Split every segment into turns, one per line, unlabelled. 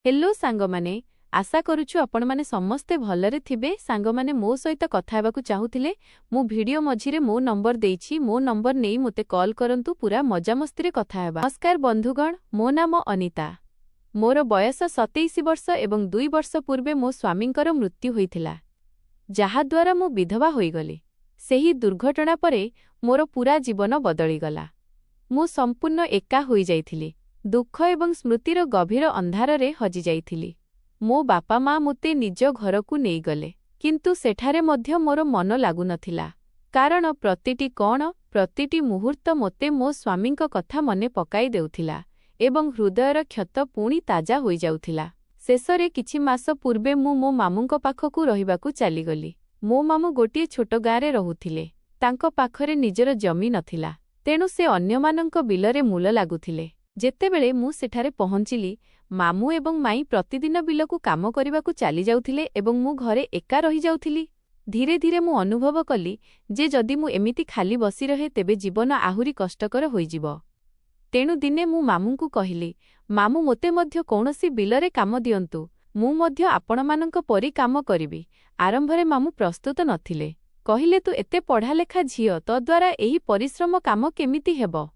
Hello सांगमाने आशा करूछु आपण माने समस्ते भलरे थिबे। सांगमाने मो सहित कथा हेबाकु चाहुथिले मु वीडियो मझिरे मो नंबर देइछि। मो नंबर नेई मोते कॉल करंतु पूरा मजामस्ती रे कथा हेबा। नमस्कार बंधुगण, मो नाम अनिता। मोर बयस 27 वर्ष एवं 2 वर्ष पूर्वे मो स्वामींकर मृत्यु होइथिला, जहा द्वारा मु विधवा होइगली। सेही दुर्घटना परे मोर पूरा जीवन बदली गला। मु संपूर्ण एका होई जाइथिली। दुख एवं स्मृतिर गभीर अंधारे हजि जाइथिली। मो बापा माँ मोते निज घरकु नेई गले, किंतु सेठारे मध्य मोर मन लागु नथिला। कारण प्रतिटी मुहूर्त मोते मो स्वामींक कथा मने पकाई देउथिला एवं हृदयर क्षत पुणी ताजा होई जाउथिला। शेषरे किछि मास पूर्वे मो मामुंक पाखकु रहिबाकु चालीगली। मो मामु गोटिए छोट गाँरे रहुथिले। तांको पाखरे निजर जमी नथिला, तेणु से अन्यमानंक बिलरे मूल लागुथिले। जेतेबेले मु सेठारे पहुंचिली, मामू एवं माई प्रतिदिन बिलकु काम करिबाकु चाली जाउथिले एवं मु घरे एका रहि जाउथिली। धीरे धीरे मु अनुभव कली जे जदि मु एमिति खाली बसी रहे तेबे जीवन आहुरी कष्टकर होइजिबो। तेणु दिने मु मामूंकु कहिली, मामू मोते मध्य कौनसी बिलरे काम दियंतु, मु मध्य आपणमानंक परि काम करिबि। आरंभरे मामू प्रस्तुत नथिले। कहिले तु एते पढ़ा लेखा झियो, तो द्वारा एही परिश्रम काम केमिति हेबो।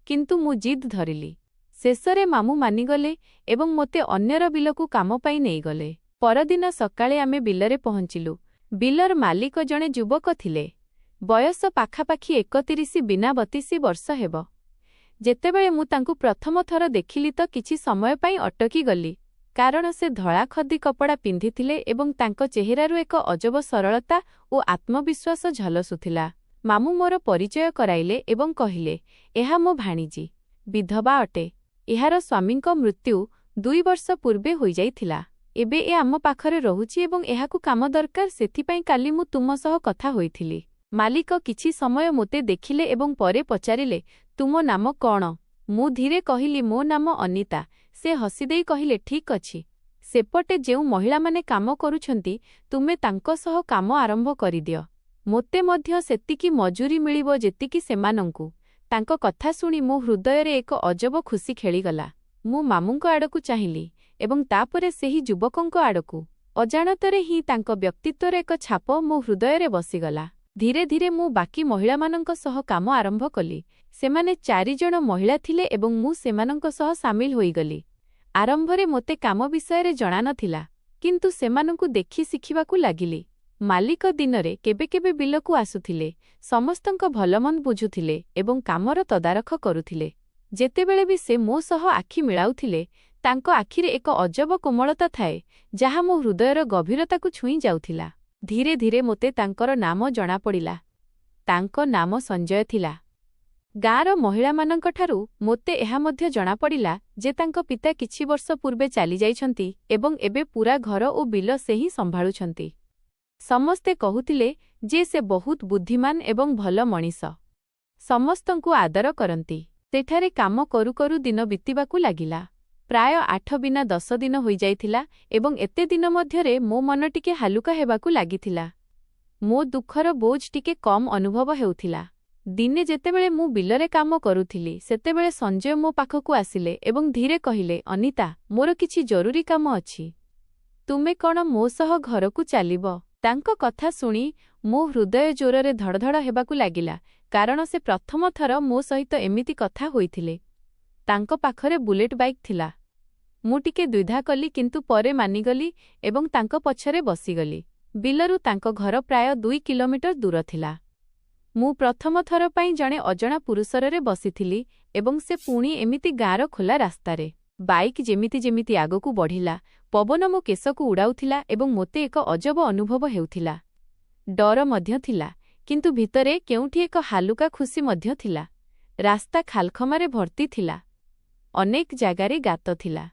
किंतु मु जिद धरिली। शेषरे मामू मानिगले एवं मोते अन्यर बिलकु काम पाई नेई गले। परदिन सकाळे आमे बिलरे पहुंचिलु। बिलर मालिक जणे युवक थिले। बयस पाखापाखि 31-32 वर्ष हेबो। जेतेबेले मु तांकु प्रथम थर देखिली तो किछि समय पाई अटकी गली, कारण से धळा खदी कपड़ा पिंधिथिले एवं तांको चेहरारु एक अजब सरलता और आत्मविश्वास झलसुथिला। मामू मोर परिचय कराइले एवं कहिले, एहा मो भाणीजी, विधवा अटे। एहार स्वामींक मृत्यु 2 वर्ष पूर्वे होई जाइथिला। एबे ए आम पाखरे रहुछि एवं एहाकु काम दरकार, सेथिपाई काली मु तुम सह कथा होइथिली। मालिक किछि समय मोते देखिले एवं परे पचारिले, तुम नाम कौन? मु धीरे कहिली, मो नाम अनिता। से हसीदेई कहिले, ठीक अछि। सेपटे जेउ महिला माने काम करुछंती, तुमे तांको सह काम आरंभ करिदियो। मोते मध्य सेतिकी मजूरी मिलिबो जेतिकी सेमानंकु। तांको कथा सुनी मो हृदयरे एक अजब खुशी खेलीगला। मु मामुंको आडकु चाहिली एवं तापरे सेही युवकंको आडकु। अजाणतरे ही तांको व्यक्तित्वर एक छाप मो हृदयरे बसीगला। धीरे धीरे मु बाकी महिलामानंको सह काम आरंभ कली। सेमाने 4 जण महिला थिले एवं मु सेमानंको सह सामिल होईगली। आरंभरे मोते काम विषयरे जणा नथिला, किंतु सेमानंकु देखि शिखिबाकु लागिली। मालिक दिनरे केबे केबे बिलकु आसुथिले, समस्तंक भलमंद बुझुथिले एवं कामर तदारख करुथिले। जेतेबेले भी से मो सह आखि मिलाउथिले, तांको आखिरे एक अजब कोमलता थाए, जहा मो हृदयर गभीरताकु छुई जाउथिला। धीरे धीरे मोते तांकर नाम जणा पड़िला। तांको नाम संजय थिला। गाँर महिलामानंकठारु मोते एहा मध्य जणा पड़िला जे तांको पिता किछि वर्ष पूर्वे चाली जाइछंती एवं एबे पूरा घर ओ बिल से ही संभाळुछंती। समस्ते कहुथिले जे से बहुत बुद्धिमान एवं भल मणिष, समस्तंकु आदर करंती। सेठारे काम करू करू दिन बीतिबाकु लागिला। प्राय 8 बिना 10 दिन होई जाइथिला एवं एते दिन मध्यरे मो मन टिके हालुका हेबाकु लागिथिला। मो दुखर बोझ टिके कम अनुभव हेउथिला। दिने जेतेबेले मु बिलरे काम करुथिली, सेतेबेले संजय मो पाखकु आसिले एवं धीरे कहिले, अनिता, मोर किछि जरूरी काम अछि। तुमे कोन मो सह घरकु चालिबो? तांको कथा सुनी मो हृदय जोररे धड़धड़ हेबाकु लागिला, कारण से प्रथम थर मो सहित एमिति कथा होइथिले। तांको पाखरे बुलेट बाइक थिला। मु टिके द्विधा कली, किंतु परे मानिगली एवं तांको पछरे बसीगली। बिलरु तांको घर प्राय 2 किलोमीटर दूर थिला। मु प्रथम थर पाई जणे अजणा पुरुषरे बसीथिली एवं से पुणी एमिति गाँर खोला रास्तारे। बाइक जेमिति जेमिति आगकु बढ़िला, पवन मो केसकु उड़ाउथिला एवं मोते एक अजब अनुभव हेउथिला। डर मध्य थिला, किंतु भितरे केउठी एक हालुका खुशी मध्य थिला। रास्ता खालखमारे भर्ती थिला। अनेक जागारे गात थिला।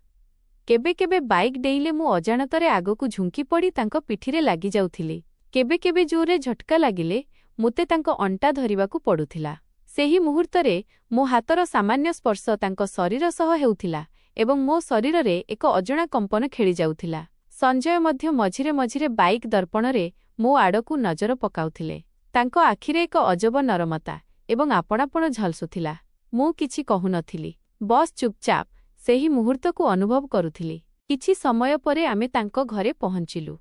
केबे केबे बाइक डेइले मु अजाणतरे आगकु झुंकी पड़ी तांको पिठिरे लागि जाउथिली। केबे केबे जोरे झटका लागिले मोते तांको अंटा धरिबाकु पडुथिला। सेही मुहूर्तरे मो हातर सामान्य स्पर्श तांको शरीर सह हेउथिला एवं मो शरीररे एक अजणा कंपन खेली जाउथिला। संजय मध्य मझिरे मझिरे बाइक दर्पणरे मो आडकु नजर पकाउथिले। तांको आखिरे एक अजब नरमता एवं आपणापण झलसुथिला। मु किछि कहु नथिली, बस चुपचाप सेही मुहूर्तकु अनुभव करुथिली। କିଛି ସମୟ ପରେ ଆମେ ତାଙ୍କ ଘରେ ପହଞ୍ଚିଲୁ।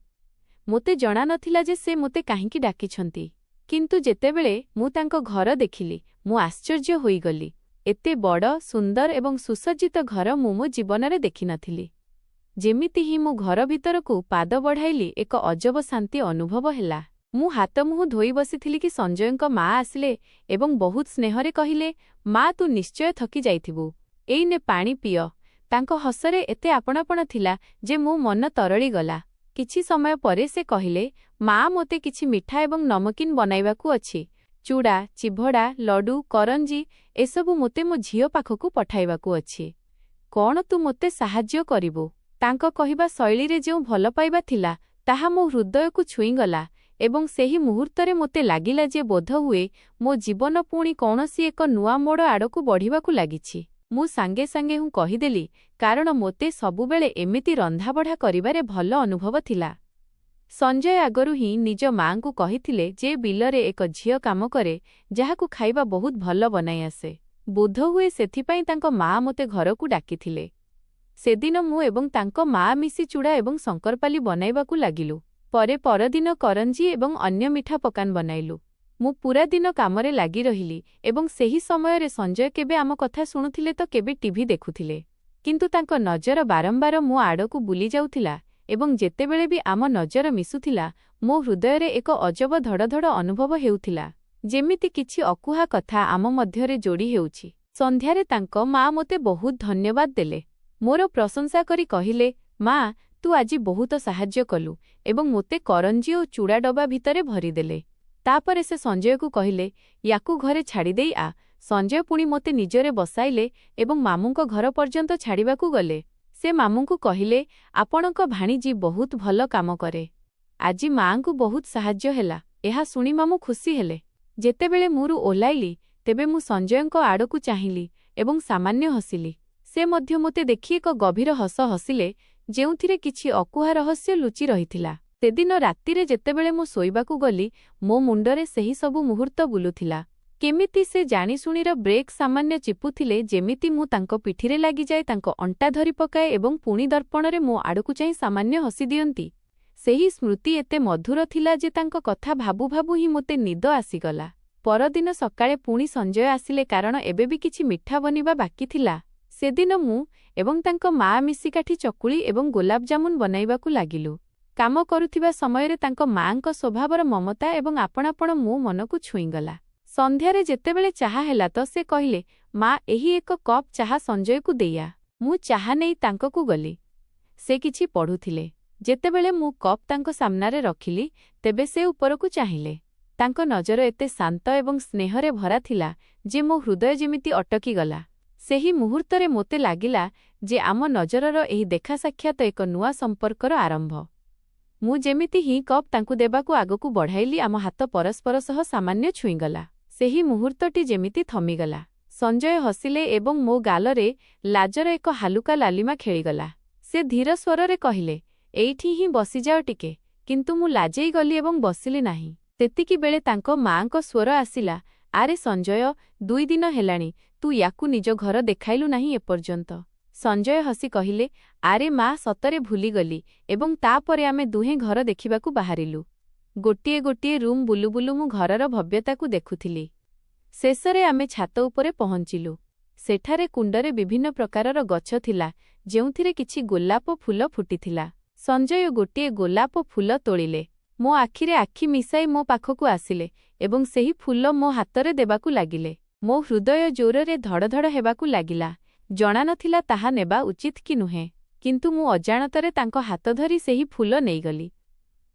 ମୋତେ ଜଣା ନଥିଲା ଯେ ସେ ମୋତେ କାହିଁକି ଡାକିଛନ୍ତି, କିନ୍ତୁ ଯେତେବେଳେ ମୁଁ ତାଙ୍କ ଘର ଦେଖିଲି ମୁଁ ଆଶ୍ଚର୍ଯ୍ୟ ହୋଇଗଲି। ଏତେ ବଡ଼, ସୁନ୍ଦର ଏବଂ ସୁସଜ୍ଜିତ ଘର ମୁଁ ମୋ ଜୀବନରେ ଦେଖିନଥିଲି। ଯେମିତି ହିଁ ମୁଁ ଘର ଭିତରକୁ ପାଦ ବଢ଼ାଇଲି ଏକ ଅଜବ ଶାନ୍ତି ଅନୁଭବ ହେଲା। ମୁଁ ହାତମୁହଁ ଧୋଇ ବସିଥିଲି କି ସଞ୍ଜୟଙ୍କ ମା ଆସିଲେ ଏବଂ ବହୁତ ସ୍ନେହରେ କହିଲେ, "ମା, ତୁ ନିଶ୍ଚୟ ଥକି ଯାଇଥିବୁ, ଏଇ ନେ ପାଣି ପିଅ।" ତାଙ୍କ ହସରେ ଏତେ ଆପଣାପଣ ଥିଲା ଯେ ମୋ ମନ ତରଳିଗଲା। କିଛି ସମୟ ପରେ ସେ କହିଲେ, "ମା, ମୋତେ କିଛି ମିଠା ଏବଂ ନମକିନ୍ ବନାଇବାକୁ ଅଛି। ଚୁଡ଼ା, ଚିଭଡ଼ା, ଲଡୁ, କରଞ୍ଜି ଏସବୁ ମୋତେ ମୋ ଝିଅ ପାଖକୁ ପଠାଇବାକୁ ଅଛି। କ'ଣ ତୁ ମୋତେ ସାହାଯ୍ୟ କରିବୁ?" ତାଙ୍କ କହିବା ଶୈଳୀରେ ଯେଉଁ ଭଲପାଇବା ଥିଲା ତାହା ମୋ ହୃଦୟକୁ ଛୁଇଁଗଲା ଏବଂ ସେହି ମୁହୂର୍ତ୍ତରେ ମୋତେ ଲାଗିଲା ଯେ ବୋଧହୁଏ ମୋ ଜୀବନ ପୁଣି କୌଣସି ଏକ ନୂଆ ମୋଡ଼ ଆଡ଼କୁ ବଢ଼ିବାକୁ ଲାଗିଛି। ମୁଁ ସାଙ୍ଗେ ସାଙ୍ଗେ ହୁଁ କହିଦେଲି, କାରଣ ମୋତେ ସବୁବେଳେ ଏମିତି ରନ୍ଧାବଢ଼ା କରିବାରେ ଭଲ ଅନୁଭବ ଥିଲା। ସଞ୍ଜୟ ଆଗରୁ ହିଁ ନିଜ ମାଆଙ୍କୁ କହିଥିଲେ ଯେ ବିଲରେ ଏକ ଝିଅ କାମ କରେ ଯାହାକୁ ଖାଇବା ବହୁତ ଭଲ ବନାଇ ଆସେ। ବୋଧହୁଏ ସେଥିପାଇଁ ତାଙ୍କ ମାଆ ମୋତେ ଘରକୁ ଡାକିଥିଲେ। ସେଦିନ ମୁଁ ଏବଂ ତାଙ୍କ ମାଆ ମିଶି ଚୁଡ଼ା ଏବଂ ଶଙ୍କରପାଲି ବନାଇବାକୁ ଲାଗିଲୁ। ପରେ ପରଦିନ କରଞ୍ଜି ଏବଂ ଅନ୍ୟ ମିଠା ପକାନ ବନାଇଲୁ। ମୁଁ ପୂରା ଦିନ କାମରେ ଲାଗି ରହିଲି ଏବଂ ସେହି ସମୟରେ ସଞ୍ଜୟ କେବେ ଆମ କଥା ଶୁଣୁଥିଲେ ତ କେବେ ଟିଭି ଦେଖୁଥିଲେ। କିନ୍ତୁ ତାଙ୍କ ନଜର ବାରମ୍ବାର ମୋ ଆଡ଼କୁ ବୁଲି ଯାଉଥିଲା ଏବଂ ଯେତେବେଳେ ବି ଆମ ନଜର ମିଶୁଥିଲା ମୋ ହୃଦୟରେ ଏକ ଅଜବ ଧଡ଼ଧଡ଼ ଅନୁଭବ ହେଉଥିଲା, ଯେମିତି କିଛି ଅକୁହା କଥା ଆମ ମଧ୍ୟରେ ଯୋଡ଼ି ହେଉଛି। ସନ୍ଧ୍ୟାରେ ତାଙ୍କ ମାଆ ମୋତେ ବହୁତ ଧନ୍ୟବାଦ ଦେଲେ। ମୋର ପ୍ରଶଂସା କରି କହିଲେ, "ମା, ତୁ ଆଜି ବହୁତ ସାହାଯ୍ୟ କଲୁ" ଏବଂ ମୋତେ କରଞ୍ଜି ଓ ଚୁଡ଼ା ଡବା ଭିତରେ ଭରିଦେଲେ। ତାପରେ ସେ ସଞ୍ଜୟକୁ କହିଲେ, "ୟାକୁ ଘରେ ଛାଡ଼ିଦେଇ ଆ।" ସଞ୍ଜୟ ପୁଣି ମୋତେ ନିଜରେ ବସାଇଲେ ଏବଂ ମାମୁଙ୍କ ଘର ପର୍ଯ୍ୟନ୍ତ ଛାଡ଼ିବାକୁ ଗଲେ। ସେ ମାମୁଙ୍କୁ କହିଲେ, "ଆପଣଙ୍କ ଭାଣିଜୀ ବହୁତ ଭଲ କାମ କରେ। ଆଜି ମାଆଙ୍କୁ ବହୁତ ସାହାଯ୍ୟ ହେଲା।" ଏହା ଶୁଣି ମାମୁଁ ଖୁସି ହେଲେ। ଯେତେବେଳେ ମୁଁ ଓହ୍ଲାଇଲି ତେବେ ମୁଁ ସଞ୍ଜୟଙ୍କ ଆଡ଼କୁ ଚାହିଁଲି ଏବଂ ସାମାନ୍ୟ ହସିଲି। ସେ ମଧ୍ୟ ମୋତେ ଦେଖି ଏକ ଗଭୀର ହସ ହସିଲେ ଯେଉଁଥିରେ କିଛି ଅକୁହା ରହସ୍ୟ ଲୁଚି ରହିଥିଲା। ସେଦିନ ରାତିରେ ଯେତେବେଳେ ମୁଁ ଶୋଇବାକୁ ଗଲି ମୋ ମୁଣ୍ଡରେ ସେହି ସବୁ ମୁହୂର୍ତ୍ତ ବୁଲୁଥିଲା। କେମିତି ସେ ଜାଣିଶୁଣିର ବ୍ରେକ୍ ସାମାନ୍ୟ ଚିପୁଥିଲେ, ଯେମିତି ମୁଁ ତାଙ୍କ ପିଠିରେ ଲାଗିଯାଏ, ତାଙ୍କ ଅଣ୍ଟା ଧରି ପକାଏ ଏବଂ ପୁଣି ଦର୍ପଣରେ ମୋ ଆଡ଼କୁ ଚାହିଁ ସାମାନ୍ୟ ହସିଦିଅନ୍ତି। ସେହି ସ୍ମୃତି ଏତେ ମଧୁର ଥିଲା ଯେ ତାଙ୍କ କଥା ଭାବୁ ଭାବୁ ହିଁ ମୋତେ ନିଦ ଆସିଗଲା। ପରଦିନ ସକାଳେ ପୁଣି ସଞ୍ଜୟ ଆସିଲେ କାରଣ ଏବେ ବି କିଛି ମିଠା ବନିବା ବାକି ଥିଲା। ସେଦିନ ମୁଁ ଏବଂ ତାଙ୍କ ମାଆ ମିଶି କାଠି ଚକୁଳି ଏବଂ ଗୋଲାପଜାମୁନ ବନାଇବାକୁ ଲାଗିଲୁ। କାମ କରୁଥିବା ସମୟରେ ତାଙ୍କ ମାଆଙ୍କ ସ୍ୱଭାବର ମମତା ଏବଂ ଆପଣାପଣ ମୋ ମନକୁ ଛୁଇଁଗଲା। ସନ୍ଧ୍ୟାରେ ଯେତେବେଳେ ଚାହା ହେଲା ତ ସେ କହିଲେ, "ମା, ଏହି ଏକ କପ୍ ଚାହା ସଞ୍ଜୟକୁ ଦେଇଆ।" ମୁଁ ଚାହା ନେଇ ତାଙ୍କକୁ ଗଲି। ସେ କିଛି ପଢ଼ୁଥିଲେ। ଯେତେବେଳେ ମୁଁ କପ୍ ତାଙ୍କ ସାମ୍ନାରେ ରଖିଲି ତେବେ ସେ ଉପରକୁ ଚାହିଁଲେ। ତାଙ୍କ ନଜର ଏତେ ଶାନ୍ତ ଏବଂ ସ୍ନେହରେ ଭରା ଥିଲା ଯେ ମୋ ହୃଦୟ ଯେମିତି ଅଟକିଗଲା। ସେହି ମୁହୂର୍ତ୍ତରେ ମୋତେ ଲାଗିଲା ଯେ ଆମ ନଜରର ଏହି ଦେଖା ସାକ୍ଷାତ ଏକ ନୂଆ ସମ୍ପର୍କର ଆରମ୍ଭ। ମୁଁ ଯେମିତି ହିଁ କପ୍ ତାଙ୍କୁ ଦେବାକୁ ଆଗକୁ ବଢ଼ାଇଲି ଆମ ହାତ ପରସ୍ପର ସହ ସାମାନ୍ୟ ଛୁଇଁଗଲା। ସେହି ମୁହୂର୍ତ୍ତଟି ଯେମିତି ଥମିଗଲା। ସଞ୍ଜୟ ହସିଲେ ଏବଂ ମୋ ଗାଲରେ ଲାଜର ଏକ ହାଲୁକା ଲାଲିମା ଖେଳିଗଲା। ସେ ଧୀର ସ୍ୱରରେ କହିଲେ, "ଏଇଠି ହିଁ ବସିଯାଅ ଟିକେ।" କିନ୍ତୁ ମୁଁ ଲାଜେଇ ଗଲି ଏବଂ ବସିଲି ନାହିଁ। ସେତିକିବେଳେ ତାଙ୍କ ମାଆଙ୍କ ସ୍ୱର ଆସିଲା, "ଆରେ ସଞ୍ଜୟ, 2 ଦିନ ହେଲାଣି ତୁ ୟାକୁ ନିଜ ଘର ଦେଖାଇଲୁ ନାହିଁ ଏପର୍ଯ୍ୟନ୍ତ।" ସଞ୍ଜୟ ହସି କହିଲେ, "ଆରେ ମା, ସତରେ ଭୁଲିଗଲି।" ଏବଂ ତାପରେ ଆମେ ଦୁହେଁ ଘର ଦେଖିବାକୁ ବାହାରିଲୁ। ଗୋଟିଏ ଗୋଟିଏ ରୁମ୍ ବୁଲୁ ବୁଲୁ ମୁଁ ଘରର ଭବ୍ୟତାକୁ ଦେଖୁଥିଲି। ଶେଷରେ ଆମେ ଛାତ ଉପରେ ପହଞ୍ଚିଲୁ। ସେଠାରେ କୁଣ୍ଡରେ ବିଭିନ୍ନ ପ୍ରକାରର ଗଛ ଥିଲା ଯେଉଁଥିରେ କିଛି ଗୋଲାପ ଫୁଲ ଫୁଟିଥିଲା। ସଞ୍ଜୟ ଗୋଟିଏ ଗୋଲାପ ଫୁଲ ତୋଳିଲେ। ମୋ ଆଖିରେ ଆଖି ମିଶାଇ ମୋ ପାଖକୁ ଆସିଲେ ଏବଂ ସେହି ଫୁଲ ମୋ ହାତରେ ଦେବାକୁ ଲାଗିଲେ। ମୋ ହୃଦୟ ଜୋରରେ ଧଡ଼ଧଡ଼ ହେବାକୁ ଲାଗିଲା। ଜଣାନଥିଲା ତାହା ନେବା ଉଚିତ କି ନୁହେଁ, କିନ୍ତୁ ମୁଁ ଅଜାଣତରେ ତାଙ୍କ ହାତ ଧରି ସେହି ଫୁଲ ନେଇଗଲି।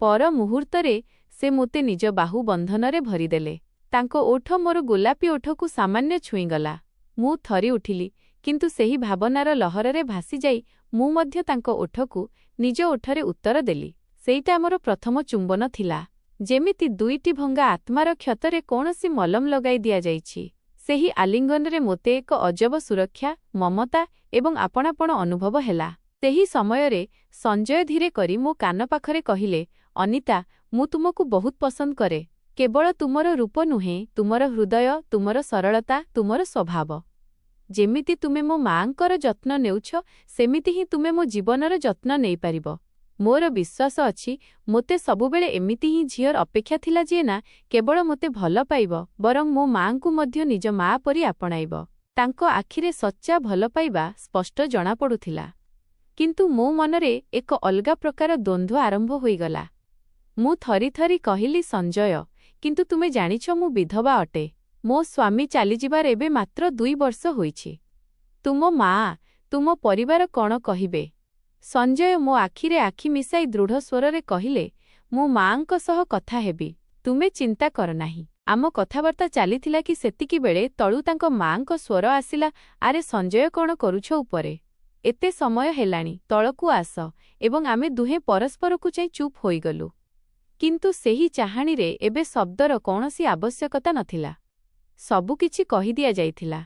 ପର ମୁହୂର୍ତ୍ତରେ ସେ ମୋତେ ନିଜ ବାହୁ ବନ୍ଧନରେ ଭରିଦେଲେ। ତାଙ୍କ ଓଠ ମୋର ଗୋଲାପୀ ଓଠକୁ ସାମାନ୍ୟ ଛୁଇଁଗଲା। ମୁଁ ଥରି ଉଠିଲି, କିନ୍ତୁ ସେହି ଭାବନାର ଲହରରେ ଭାସିଯାଇ ମୁଁ ମଧ୍ୟ ତାଙ୍କ ଓଠକୁ ନିଜ ଓଠରେ ଉତ୍ତର ଦେଲି। ସେଇଟା ଆମର ପ୍ରଥମ ଚୁମ୍ବନ ଥିଲା। ଯେମିତି ଦୁଇଟି ଭଙ୍ଗା ଆତ୍ମାର କ୍ଷତରେ କୌଣସି ମଲମ ଲଗାଇ ଦିଆଯାଇଛି। ସେହି ଆଲିଙ୍ଗନରେ ମୋତେ ଏକ ଅଜବ ସୁରକ୍ଷା, ମମତା ଏବଂ ଆପଣାପଣ ଅନୁଭବ ହେଲା। ସେହି ସମୟରେ ସଞ୍ଜୟ ଧୀରେ କରି ମୋ କାନ ପାଖରେ କହିଲେ, "ଅନିତା, ମୁଁ ତୁମକୁ ବହୁତ ପସନ୍ଦ କରେ। କେବଳ ତୁମର ରୂପ ନୁହେଁ, ତୁମର ହୃଦୟ, ତୁମର ସରଳତା, ତୁମର ସ୍ୱଭାବ। ଯେମିତି ତୁମେ ମୋ ମାଆଙ୍କର ଯତ୍ନ ନେଉଛ ସେମିତି ହିଁ ତୁମେ ମୋ ଜୀବନର ଯତ୍ନ ନେଇପାରିବ। ମୋର ବିଶ୍ୱାସ ଅଛି ମୋତେ ସବୁବେଳେ ଏମିତି ହିଁ ଝିଅର ଅପେକ୍ଷା ଥିଲା ଯିଏ ନା କେବଳ ମୋତେ ଭଲ ପାଇବ ବରଂ ମୋ ମାଆଙ୍କୁ ମଧ୍ୟ ନିଜ ମାଆ ପରି ଆପଣାଇବ। ତାଙ୍କ ଆଖିରେ ସଚ୍ଚା ଭଲ ପାଇବା ସ୍ପଷ୍ଟ ଜଣାପଡ଼ୁଥିଲା। କିନ୍ତୁ ମୋ ମନରେ ଏକ ଅଲଗା ପ୍ରକାର ଦ୍ୱନ୍ଦ୍ୱ ଆରମ୍ଭ ହୋଇଗଲା। ମୁଁ ଥରି ଥରି କହିଲି, ସଞ୍ଜୟ, କିନ୍ତୁ ତୁମେ ଜାଣିଛ ମୁଁ ବିଧବା ଅଟେ। ମୋ ସ୍ୱାମୀ ଚାଲିଯିବାର ଏବେ ମାତ୍ର 2 ବର୍ଷ ହୋଇଛି। ତୁମ ମାଆ, ତୁମ ପରିବାର କ'ଣ କହିବେ? ସଞ୍ଜୟ ମୋ ଆଖିରେ ଆଖି ମିଶାଇ ଦୃଢ଼ ସ୍ୱରରେ କହିଲେ, ମୁଁ ମାଆଙ୍କ ସହ କଥା ହେବି, ତୁମେ ଚିନ୍ତା କର ନାହିଁ। ଆମ କଥାବାର୍ତ୍ତା ଚାଲିଥିଲା କି ସେତିକିବେଳେ ତଳୁ ତାଙ୍କ ମାଆଙ୍କ ସ୍ୱର ଆସିଲା, ଆରେ ସଞ୍ଜୟ, କ'ଣ କରୁଛ ଉପରେ? ଏତେ ସମୟ ହେଲାଣି, ତଳକୁ ଆସ। ଏବଂ ଆମେ ଦୁହେଁ ପରସ୍ପରକୁ ଚାହିଁ ଚୁପ୍ ହୋଇଗଲୁ। କିନ୍ତୁ ସେହି ଚାହାଣୀରେ ଏବେ ଶବ୍ଦର କୌଣସି ଆବଶ୍ୟକତା ନଥିଲା। ସବୁକିଛି କହିଦିଆଯାଇଥିଲା।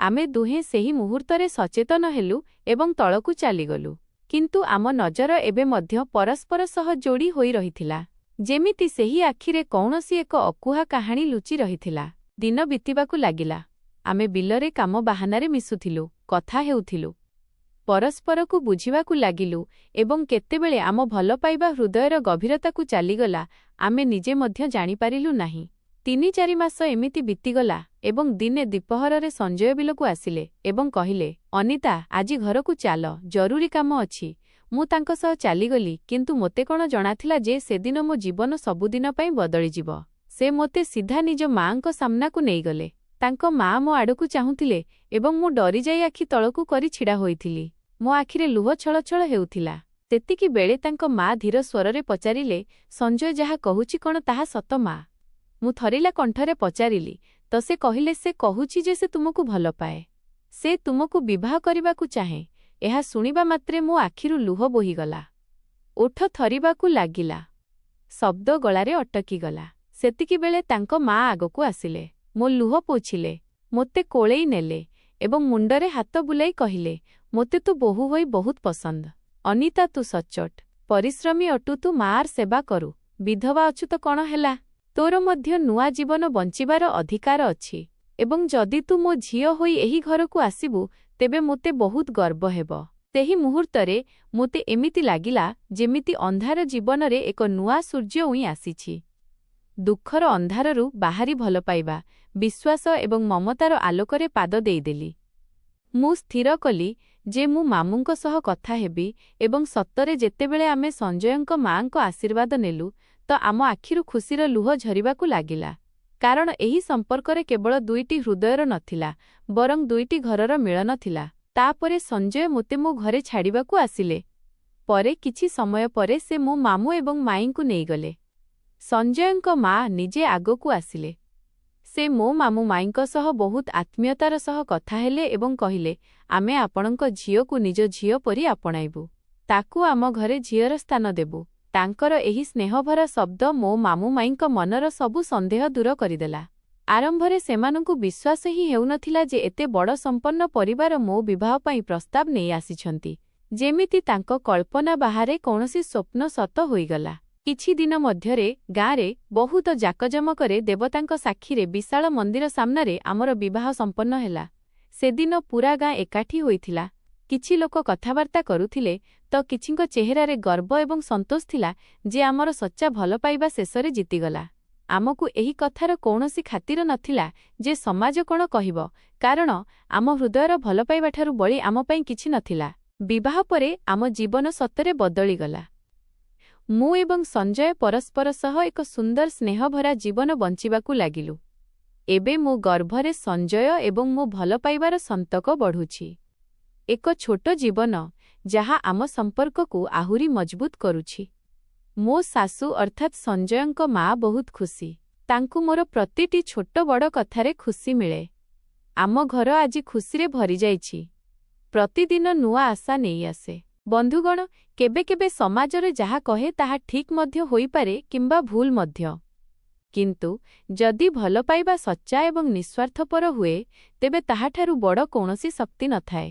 ଆମେ ଦୁହେଁ ସେହି ମୁହୂର୍ତ୍ତରେ ସଚେତନ ହେଲୁ ଏବଂ ତଳକୁ ଚାଲିଗଲୁ। କିନ୍ତୁ ଆମ ନଜର ଏବେ ମଧ୍ୟ ପରସ୍ପର ସହ ଯୋଡ଼ି ହୋଇ ରହିଥିଲା। ଯେମିତି ସେହି ଆଖିରେ କୌଣସି ଏକ ଅକୁହା କାହାଣୀ ଲୁଚି ରହିଥିଲା। ଦିନ ବିତିବାକୁ ଲାଗିଲା। ଆମେ ବିଲରେ କାମ ବାହାନାରେ ମିଶୁଥିଲୁ, କଥା ହେଉଥିଲୁ, ପରସ୍ପରକୁ ବୁଝିବାକୁ ଲାଗିଲୁ ଏବଂ କେତେବେଳେ ଆମ ଭଲ ପାଇବା ହୃଦୟର ଗଭୀରତାକୁ ଚାଲିଗଲା ଆମେ ନିଜେ ମଧ୍ୟ ଜାଣିପାରିଲୁ ନାହିଁ। 3-4 ମାସ ଏମିତି ବିତିଗଲା ଏବଂ ଦିନେ ଦ୍ୱିପହରରେ ସଞ୍ଜୟ ବିଲକୁ ଆସିଲେ ଏବଂ କହିଲେ, ଅନିତା, ଆଜି ଘରକୁ ଚାଲ, ଜରୁରୀ କାମ ଅଛି। ମୁଁ ତାଙ୍କ ସହ ଚାଲିଗଲି, କିନ୍ତୁ ମୋତେ କ'ଣ ଜଣାଥିଲା ଯେ ସେଦିନ ମୋ ଜୀବନ ସବୁଦିନ ପାଇଁ ବଦଳିଯିବ। ସେ ମୋତେ ସିଧା ନିଜ ମାଆଙ୍କ ସାମ୍ନାକୁ ନେଇଗଲେ। ତାଙ୍କ ମାଆ ମୋ ଆଡ଼କୁ ଚାହୁଁଥିଲେ ଏବଂ ମୁଁ ଡରିଯାଇ ଆଖି ତଳକୁ କରି ଛିଡ଼ା ହୋଇଥିଲି। ମୋ ଆଖିରେ ଲୁହ ଛଳଛଳ ହେଉଥିଲା। ସେତିକିବେଳେ ତାଙ୍କ ମାଆ ଧୀର ସ୍ୱରରେ ପଚାରିଲେ, ସଞ୍ଜୟ ଯାହା କହୁଛି କ'ଣ ତାହା ସତ ମା? ମୁଁ ଥରିଲା କଣ୍ଠରେ ପଚାରିଲି। ତ ସେ କହିଲେ, ସେ କହୁଛି ଯେ ସେ ତୁମକୁ ଭଲ ପାଏ। ସେ ତୁମକୁ ବିବାହ କରିବାକୁ ଚାହେଁ। ଏହା ଶୁଣିବା ମାତ୍ରେ ମୋ ଆଖିରୁ ଲୁହ ବୋହିଗଲା। ଓଠ ଥରିବାକୁ ଲାଗିଲା। ଶବ୍ଦ ଗଳାରେ ଅଟକିଗଲା। ସେତିକିବେଳେ ତାଙ୍କ ମାଆ ଆଗକୁ ଆସିଲେ। ମୋ ଲୁହ ପୋଛିଲେ, ମୋତେ କୋଳେଇ ନେଲେ ଏବଂ ମୁଣ୍ଡରେ ହାତ ବୁଲାଇ କହିଲେ, ମୋତେ ତୁ ବୋହୂ ହୋଇ ବହୁତ ପସନ୍ଦ। ଅନିତା, ତୁ ସଚ୍ଚୋଟ ପରିଶ୍ରମୀ ଅଟୁ, ତୁ ମାଆର ସେବା କରୁ। ବିଧବା ଅଛୁ ତ କ'ଣ ହେଲା? ତୋର ମଧ୍ୟ ନୂଆ ଜୀବନ ବଞ୍ଚିବାର ଅଧିକାର ଅଛି ଏବଂ ଯଦି ତୁ ମୋ ଝିଅ ହୋଇ ଏହି ଘରକୁ ଆସିବୁ ତେବେ ମୋତେ ବହୁତ ଗର୍ବ ହେବ। ସେହି ମୁହୂର୍ତ୍ତରେ ମୋତେ ଏମିତି ଲାଗିଲା ଯେମିତି ଅନ୍ଧାର ଜୀବନରେ ଏକ ନୂଆ ସୂର୍ଯ୍ୟ ଉଇଁ ଆସିଛି। ଦୁଃଖର ଅନ୍ଧାରରୁ ବାହାରି ଭଲ ପାଇବା, ବିଶ୍ୱାସ ଏବଂ ମମତାର ଆଲୋକରେ ପାଦ ଦେଇଦେଲି। ମୁଁ ସ୍ଥିର କଲି ଯେ ମୁଁ ମାମୁଙ୍କ ସହ କଥା ହେବି ଏବଂ ସତରେ ଯେତେବେଳେ ଆମେ ସଞ୍ଜୟଙ୍କ ମାଆଙ୍କ ଆଶୀର୍ବାଦ ନେଲୁ ତ ଆମ ଆଖିରୁ ଖୁସିର ଲୁହ ଝରିବାକୁ ଲାଗିଲା। କାରଣ ଏହି ସମ୍ପର୍କରେ କେବଳ 2ଟି ହୃଦୟର ନଥିଲା ବରଂ 2ଟି ଘରର ମିଳନ ଥିଲା। ତାପରେ ସଞ୍ଜୟ ମୋତେ ମୋ ଘରେ ଛାଡ଼ିବାକୁ ଆସିଲେ। ପରେ କିଛି ସମୟ ପରେ ସେ ମୋ ମାମୁଁ ଏବଂ ମାଇଁଙ୍କୁ ନେଇଗଲେ। ସଞ୍ଜୟଙ୍କ ମାଆ ନିଜେ ଆଗକୁ ଆସିଲେ। ସେ ମୋ ମାମୁଁ ମାଇଁଙ୍କ ସହ ବହୁତ ଆତ୍ମୀୟତାର ସହ କଥା ହେଲେ ଏବଂ କହିଲେ, ଆମେ ଆପଣଙ୍କ ଝିଅକୁ ନିଜ ଝିଅ ପରି ଆପଣାଇବୁ। ତାକୁ ଆମ ଘରେ ଝିଅର ସ୍ଥାନ ଦେବୁ। ତାଙ୍କର ଏହି ସ୍ନେହଭରା ଶବ୍ଦ ମୋ ମାମୁଁ ମାଇଁଙ୍କ ମନର ସବୁ ସନ୍ଦେହ ଦୂର କରିଦେଲା। ଆରମ୍ଭରେ ସେମାନଙ୍କୁ ବିଶ୍ୱାସ ହିଁ ହେଉନଥିଲା ଯେ ଏତେ ବଡ଼ ସମ୍ପନ୍ନ ପରିବାର ମୋ ବିବାହ ପାଇଁ ପ୍ରସ୍ତାବ ନେଇ ଆସିଛନ୍ତି। ଯେମିତି ତାଙ୍କ କଳ୍ପନା ବାହାରେ କୌଣସି ସ୍ୱପ୍ନ ସତ ହୋଇଗଲା। କିଛି ଦିନ ମଧ୍ୟରେ ଗାଁରେ ବହୁତ ଜାକଜମକରେ ଦେବତାଙ୍କ ସାକ୍ଷୀରେ ବିଶାଳ ମନ୍ଦିର ସାମ୍ନାରେ ଆମର ବିବାହ ସମ୍ପନ୍ନ ହେଲା। ସେଦିନ ପୂରା ଗାଁ ଏକାଠି ହୋଇଥିଲା। କିଛି ଲୋକ କଥାବାର୍ତ୍ତା କରୁଥିଲେ ତ କିଛିଙ୍କ ଚେହେରାରେ ଗର୍ବ ଏବଂ ସନ୍ତୋଷ ଥିଲା ଯେ ଆମର ସଚ୍ଚା ଭଲ ପାଇବା ଶେଷରେ ଜିତିଗଲା। ଆମକୁ ଏହି କଥାର କୌଣସି ଖାତିର ନଥିଲା ଯେ ସମାଜ କ'ଣ କହିବ, କାରଣ ଆମ ହୃଦୟର ଭଲ ପାଇବାଠାରୁ ବଳି ଆମ ପାଇଁ କିଛି ନଥିଲା। ବିବାହ ପରେ ଆମ ଜୀବନ ସତରେ ବଦଳିଗଲା। ମୁଁ ଏବଂ ସଞ୍ଜୟ ପରସ୍ପର ସହ ଏକ ସୁନ୍ଦର ସ୍ନେହଭରା ଜୀବନ ବଞ୍ଚିବାକୁ ଲାଗିଲୁ। ଏବେ ମୋ ଗର୍ଭରେ ସଞ୍ଜୟ ଏବଂ ମୋ ଭଲ ପାଇବାର ସନ୍ତକ ବଢ଼ୁଛି। ଏକ ଛୋଟ ଜୀବନ ଯାହା ଆମ ସମ୍ପର୍କକୁ ଆହୁରି ମଜବୁତ କରୁଛି। ମୋ ଶାଶୁ ଅର୍ଥାତ୍ ସଞ୍ଜୟଙ୍କ ମାଆ ବହୁତ ଖୁସି। ତାଙ୍କୁ ମୋର ପ୍ରତିଟି ଛୋଟ ବଡ଼ କଥାରେ ଖୁସି ମିଳେ। ଆମ ଘର ଆଜି ଖୁସିରେ ଭରିଯାଇଛି। ପ୍ରତିଦିନ ନୂଆ ଆଶା ନେଇ ଆସେ। ବନ୍ଧୁଗଣ, କେବେ କେବେ ସମାଜରେ ଯାହା କହେ ତାହା ଠିକ୍ ମଧ୍ୟ ହୋଇପାରେ କିମ୍ବା ଭୁଲ ମଧ୍ୟ। କିନ୍ତୁ ଯଦି ଭଲ ପାଇବା ସଚ୍ଚା ଏବଂ ନିଃସ୍ୱାର୍ଥପର ହୁଏ ତେବେ ତାହାଠାରୁ ବଡ଼ କୌଣସି ଶକ୍ତି ନଥାଏ।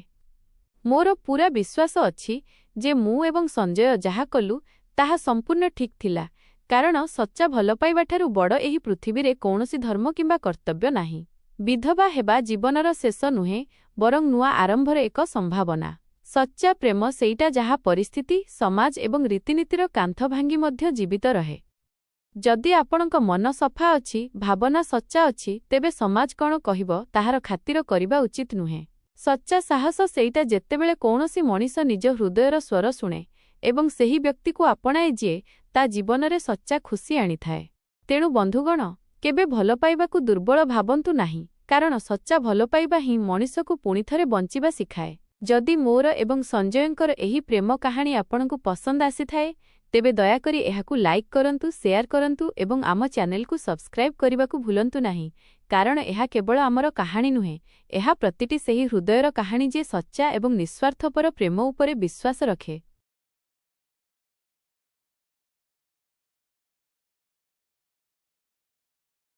ମୋର ପୂରା ବିଶ୍ୱାସ ଅଛି ଯେ ମୁଁ ଏବଂ ସଞ୍ଜୟ ଯାହା କଲୁ ତାହା ସମ୍ପୂର୍ଣ୍ଣ ଠିକ୍ ଥିଲା, କାରଣ ସଚ୍ଚା ଭଲ ପାଇବାଠାରୁ ବଡ଼ ଏହି ପୃଥିବୀରେ କୌଣସି ଧର୍ମ କିମ୍ବା କର୍ତ୍ତବ୍ୟ ନାହିଁ। ବିଧବା ହେବା ଜୀବନର ଶେଷ ନୁହେଁ ବରଂ ନୂଆ ଆରମ୍ଭର ଏକ ସମ୍ଭାବନା। ସଚ୍ଚା ପ୍ରେମ ସେଇଟା ଯାହା ପରିସ୍ଥିତି, ସମାଜ ଏବଂ ରୀତିନୀତିର କାନ୍ଥ ଭାଙ୍ଗି ମଧ୍ୟ ଜୀବିତ ରହେ। ଯଦି ଆପଣଙ୍କ ମନ ସଫା ଅଛି, ଭାବନା ସଚ୍ଚା ଅଛି, ତେବେ ସମାଜ କ'ଣ କହିବ ତାହାର ଖାତିର କରିବା ଉଚିତ ନୁହେଁ। ସଚ୍ଚା ସାହସ ସେଇଟା ଯେତେବେଳେ କୌଣସି ମଣିଷ ନିଜ ହୃଦୟର ସ୍ୱର ଶୁଣେ ଏବଂ ସେହି ବ୍ୟକ୍ତିକୁ ଆପଣାଏ ଯିଏ ତା ଜୀବନରେ ସଚ୍ଚା ଖୁସି ଆଣିଥାଏ। ତେଣୁ ବନ୍ଧୁଗଣ, କେବେ ଭଲ ପାଇବାକୁ ଦୁର୍ବଳ ଭାବନ୍ତୁ ନାହିଁ, କାରଣ ସଚ୍ଚା ଭଲ ପାଇବା ହିଁ ମଣିଷକୁ ପୁଣିଥରେ ବଞ୍ଚିବା ଶିଖାଏ। ଯଦି ମୋର ଏବଂ ସଞ୍ଜୟଙ୍କର ଏହି ପ୍ରେମ କାହାଣୀ ଆପଣଙ୍କୁ ପସନ୍ଦ ଆସିଥାଏ, ତେବେ ଦୟାକରି ଏହାକୁ ଲାଇକ୍ କରନ୍ତୁ, ସେୟାର କରନ୍ତୁ ଏବଂ ଆମ ଚ୍ୟାନେଲକୁ ସବସ୍କ୍ରାଇବ୍ କରିବାକୁ ଭୁଲନ୍ତୁ ନାହିଁ, କାରଣ ଏହା କେବଳ ଆମର କାହାଣୀ ନୁହେଁ, ଏହା ପ୍ରତିଟି ସେହି ହୃଦୟର କାହାଣୀ ଯିଏ ସଚ୍ଚା ଏବଂ ନିଃସ୍ୱାର୍ଥପର ପ୍ରେମ ଉପରେ ବିଶ୍ୱାସ ରଖେ।